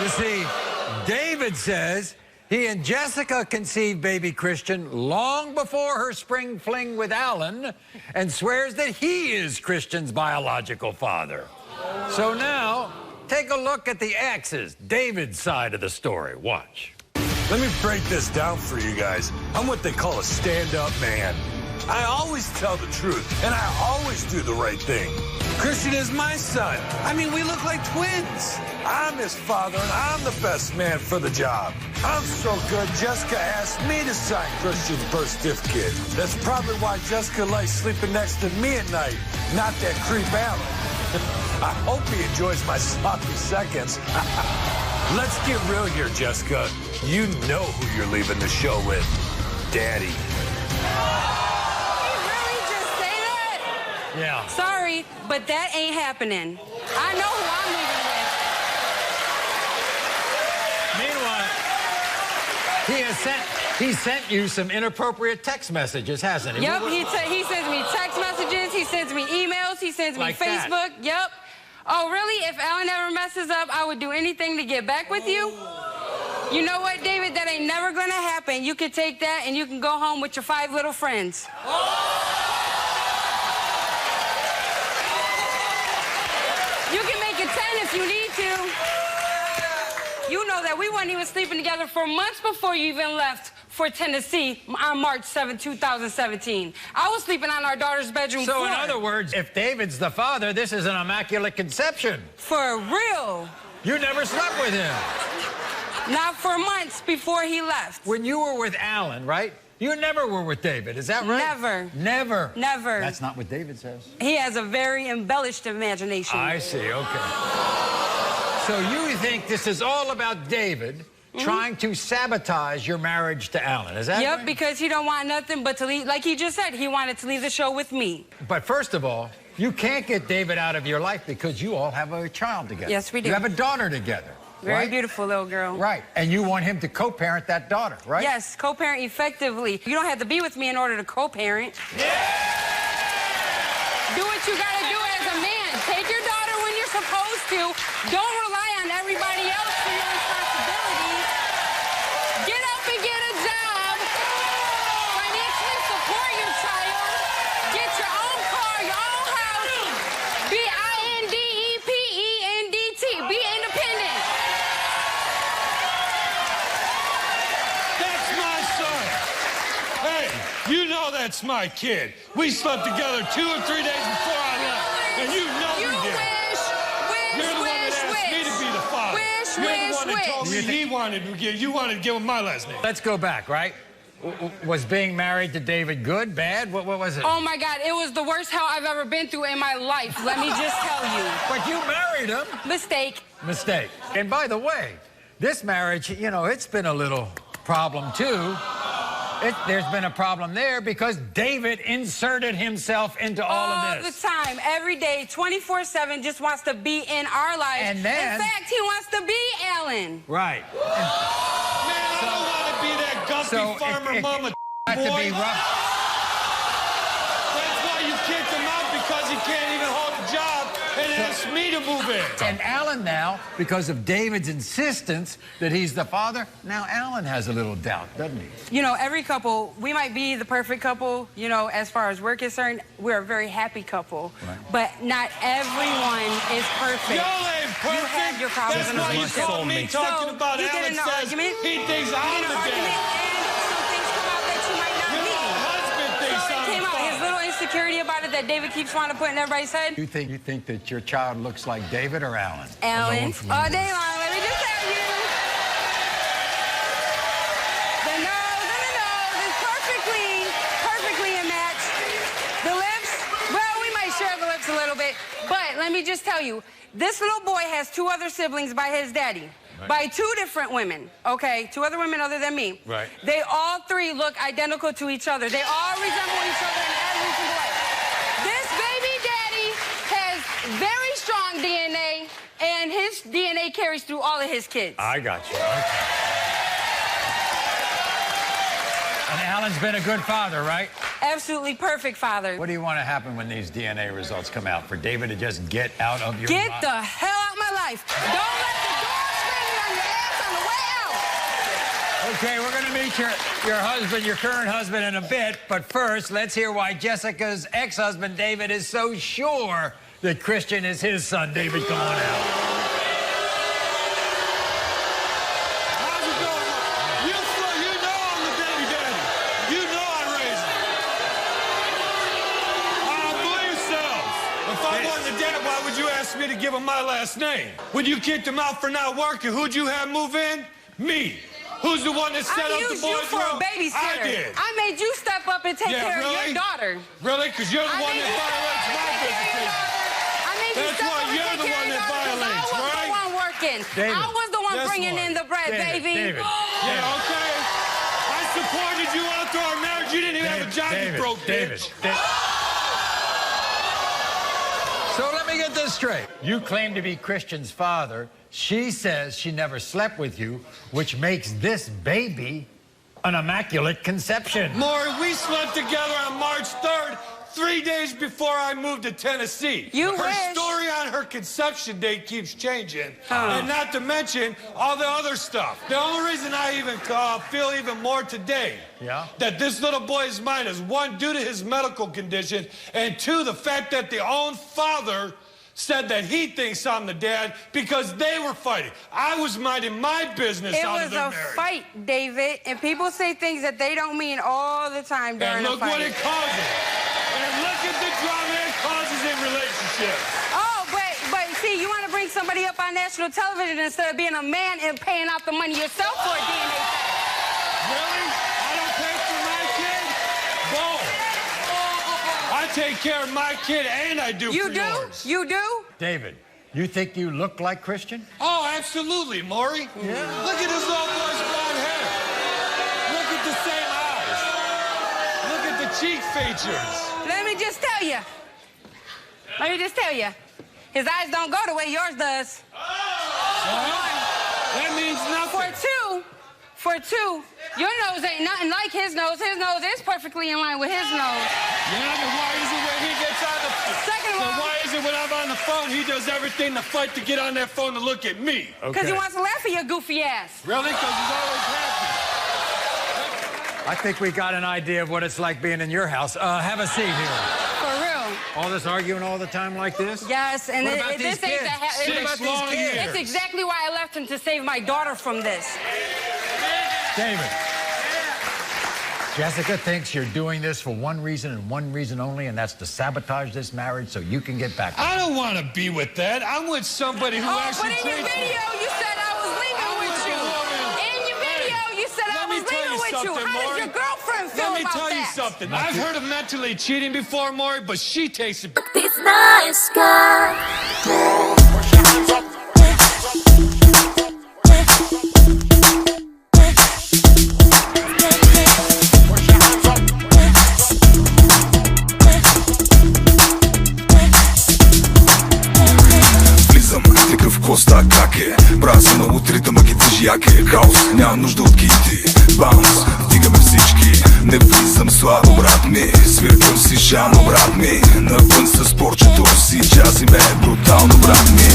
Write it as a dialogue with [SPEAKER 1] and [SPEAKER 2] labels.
[SPEAKER 1] You see, David says he and Jessica conceived baby Christian long before her spring fling with Alan and swears that he is Christian's biological father. So now, take a look at the exes, David's side of the story. Watch.
[SPEAKER 2] Let me break this down for you guys. I'm what they call a stand-up man. I always tell the truth, and I always do the right thing. Christian is my son. I mean, we look like twins. I'm his father, and I'm the best man for the job. I'm so good, Jessica asked me to sign Christian's birth certificate. That's probably why Jessica likes sleeping next to me at night, not that creep Alan. I hope he enjoys my sloppy seconds. Let's get real here, Jessica. You know who you're leaving the show with. Daddy.
[SPEAKER 1] Yeah.
[SPEAKER 3] Sorry, but that ain't happening. I know who I'm
[SPEAKER 1] leaving with. Meanwhile, he sent you some inappropriate text messages, hasn't he?
[SPEAKER 3] Yep, he sends me text messages, he sends me emails, he sends me
[SPEAKER 1] like
[SPEAKER 3] Facebook.
[SPEAKER 1] That.
[SPEAKER 3] Yep. Oh, really? If Alan ever messes up, I would do anything to get back with you? You know what, David? That ain't never gonna happen. You can take that and you can go home with your 5 little friends. You can make it 10 if you need to. You know that we weren't even sleeping together for months before you even left for Tennessee on March 7, 2017. I was sleeping on our daughter's bedroom floor.
[SPEAKER 1] So in other words, if David's the father, this is an immaculate conception.
[SPEAKER 3] For real.
[SPEAKER 1] You never slept with him.
[SPEAKER 3] Not for months before he left.
[SPEAKER 1] When you were with Alan, right? You never were with David, is that right?
[SPEAKER 3] Never.
[SPEAKER 1] Never?
[SPEAKER 3] Never.
[SPEAKER 1] That's not what David says.
[SPEAKER 3] He has a very embellished imagination.
[SPEAKER 1] I see, okay. So you think this is all about David trying to sabotage your marriage to Alan, is that
[SPEAKER 3] Yep,
[SPEAKER 1] right?
[SPEAKER 3] because he don't want nothing but to leave, like he just said, he wanted to leave the show with me.
[SPEAKER 1] But first of all, you can't get David out of your life because you all have a child together.
[SPEAKER 3] Yes, we do.
[SPEAKER 1] You have a daughter together.
[SPEAKER 3] Very
[SPEAKER 1] right?
[SPEAKER 3] beautiful little girl.
[SPEAKER 1] Right, and you want him to co-parent that daughter, right?
[SPEAKER 3] Yes, co-parent effectively. You don't have to be with me in order to co-parent.
[SPEAKER 1] Yeah!
[SPEAKER 3] Do what you gotta do as a man. Take your daughter when you're supposed to. Don't rely on everybody else for your responsibilities. Get up and get a job. Financially support your child. Get your own car, your own house. Be INDEPENDT. Be independent.
[SPEAKER 2] Hey, you know that's my kid. We slept together 2 or 3 days before I left, and you know we did. You're the one that asked me to be the father. You're the one that told me you wanted to give him my last name.
[SPEAKER 1] Let's go back, right? Was being married to David good, bad? What was it?
[SPEAKER 3] Oh, my God. It was the worst hell I've ever been through in my life. Let me just tell you.
[SPEAKER 1] But you married him.
[SPEAKER 3] Mistake.
[SPEAKER 1] Mistake. And by the way, this marriage, you know, it's been a little problem, too. There's been a problem there because David inserted himself into all of this.
[SPEAKER 3] All the time, every day, 24/7, just wants to be in our lives.
[SPEAKER 1] And then...
[SPEAKER 3] In fact, he wants to be Alan.
[SPEAKER 1] Right.
[SPEAKER 2] Man, I don't want to be that guppy farmer mama boy.
[SPEAKER 1] To be rough.
[SPEAKER 2] That's why you kicked him out, because he can't even hold a job and asked me to move in.
[SPEAKER 1] And Alan now, because of David's insistence that he's the father, now Alan has a little doubt, doesn't he?
[SPEAKER 3] You know, every couple, we might be the perfect couple, you know, as far as we're concerned. We're a very happy couple. Right. But not everyone is perfect.
[SPEAKER 2] Y'all ain't perfect.
[SPEAKER 3] You have your problems.
[SPEAKER 2] That's why you called me talking about
[SPEAKER 3] you
[SPEAKER 2] Alan
[SPEAKER 3] get in an
[SPEAKER 2] says
[SPEAKER 3] argument.
[SPEAKER 2] He thinks I'm the dad.
[SPEAKER 3] Some things come out that you might not be.
[SPEAKER 2] Your husband thinks
[SPEAKER 3] So it
[SPEAKER 2] I'm
[SPEAKER 3] came
[SPEAKER 2] the
[SPEAKER 3] out,
[SPEAKER 2] father.
[SPEAKER 3] his little insecurity about it that David keeps wanting to put in everybody's head.
[SPEAKER 1] You think that your child looks like David or Alan?
[SPEAKER 3] Alan. All day long, let me just tell you. The nose and the nose is perfectly a match. The lips, well, we might share the lips a little bit, but let me just tell you, this little boy has 2 other siblings by his daddy.
[SPEAKER 1] Right.
[SPEAKER 3] By 2 different women, okay? 2 other women other than me.
[SPEAKER 1] Right.
[SPEAKER 3] They all 3 look identical to each other. They all resemble each other in every single way. This baby daddy has very strong DNA, and his DNA carries through all of his kids.
[SPEAKER 1] I got you. Okay. And Alan's been a good father, right?
[SPEAKER 3] Absolutely perfect father.
[SPEAKER 1] What do you want to happen when these DNA results come out? For David to just get out of your life?
[SPEAKER 3] Get the hell out of my life. Don't let the door swing on your ass on the way out.
[SPEAKER 1] Okay, we're going to meet your husband, your current husband, in a bit. But first, let's hear why Jessica's ex-husband, David, is so sure that Christian is his son. David, come on out.
[SPEAKER 2] How's it going? You know I'm the baby daddy. You know I raised him. Believe yourselves. If I wasn't the dad, why would you ask me to give him my last name? When you kicked him out for not working, who'd you have move in? Me. Who's the one that set up the boys'
[SPEAKER 3] I used you for a babysitter.
[SPEAKER 2] I did.
[SPEAKER 3] I made you step up and take care of your daughter.
[SPEAKER 2] Really? Because you're the one that violates my visitation.
[SPEAKER 3] I made you
[SPEAKER 2] That's
[SPEAKER 3] step
[SPEAKER 2] why
[SPEAKER 3] up and
[SPEAKER 2] you're
[SPEAKER 3] take
[SPEAKER 2] the
[SPEAKER 3] care
[SPEAKER 2] one
[SPEAKER 3] of
[SPEAKER 2] that
[SPEAKER 3] your daughter 'cause
[SPEAKER 2] violates,
[SPEAKER 3] I was
[SPEAKER 2] right?
[SPEAKER 3] the one working.
[SPEAKER 1] David.
[SPEAKER 3] I was the one
[SPEAKER 2] That's
[SPEAKER 3] bringing
[SPEAKER 2] why.
[SPEAKER 3] in the bread, baby.
[SPEAKER 1] David.
[SPEAKER 2] Yeah, okay. I supported you all through our marriage. You didn't even have a job you broke,
[SPEAKER 1] David.
[SPEAKER 2] bitch.
[SPEAKER 1] So let me get this straight. You claim to be Christian's father. She says she never slept with you, which makes this baby an immaculate conception.
[SPEAKER 2] Maury, we slept together on March 3rd, 3 days before I moved to Tennessee.
[SPEAKER 3] You
[SPEAKER 2] her
[SPEAKER 3] wish.
[SPEAKER 2] story on her conception date keeps changing, and not to mention all the other stuff. The only reason I even feel even more today that this little boy is mine is, one, due to his medical condition, and two, the fact that the own father said that he thinks I'm the dad because they were fighting. I was minding my business out of their marriage.
[SPEAKER 3] It was a fight, David, and people say things that they don't mean all the time during
[SPEAKER 2] And
[SPEAKER 3] a
[SPEAKER 2] look
[SPEAKER 3] fight.
[SPEAKER 2] what it causes. And look at the drama it causes in relationships.
[SPEAKER 3] Oh, but see, you want to bring somebody up on national television instead of being a man and paying out the money yourself for a DNA test.
[SPEAKER 2] Really? I don't pay for my kid? Boom. I take care of my kid and I do for yours.
[SPEAKER 3] You do?
[SPEAKER 1] David, you think you look like Christian?
[SPEAKER 2] Oh, absolutely, Maury. Yeah. Look at this little boy's blonde hair. Look at the same eyes. Look at the cheek features.
[SPEAKER 3] Let me just tell you. His eyes don't go the way yours does.
[SPEAKER 2] That means nothing.
[SPEAKER 3] For two, your nose ain't nothing like his nose. His nose is perfectly in line with his nose.
[SPEAKER 2] Yeah, then why is it when he gets on the phone?
[SPEAKER 3] Second of all,
[SPEAKER 2] why is it when I'm on the phone, he does everything to fight to get on that phone to look at me?
[SPEAKER 3] because he wants to laugh at your goofy ass.
[SPEAKER 2] Really? Because he's always happy.
[SPEAKER 1] I think we got an idea of what it's like being in your house. Have a seat here.
[SPEAKER 3] For real.
[SPEAKER 1] All this arguing all the time like this?
[SPEAKER 3] Yes, and
[SPEAKER 1] What about
[SPEAKER 3] this
[SPEAKER 1] these kids?
[SPEAKER 3] ain't
[SPEAKER 1] What about these kids?
[SPEAKER 3] It's exactly why I left him, to save my daughter from this.
[SPEAKER 1] David. Jessica thinks you're doing this for one reason and one reason only, and that's to sabotage this marriage so you can get back.
[SPEAKER 2] I don't want to be with that. I'm with somebody who actually
[SPEAKER 3] but in your
[SPEAKER 2] treats me.
[SPEAKER 3] video, you said I was leaving with you. In your video, you said I was leaving with you. How does your girlfriend feel about that?
[SPEAKER 2] Let me tell you something. I've heard of mentally cheating before, Maury, but she takes it.
[SPEAKER 4] This nice guy.
[SPEAKER 5] Коста как е, бразина от ритъма ги движи як е. Хаос, няма нужда от кити. Баунс, вдигаме всички. Не влизам слабо, брат ми. Свиркам си жано, брат ми. Навън с порчето си, джази ме брутално, брат ми.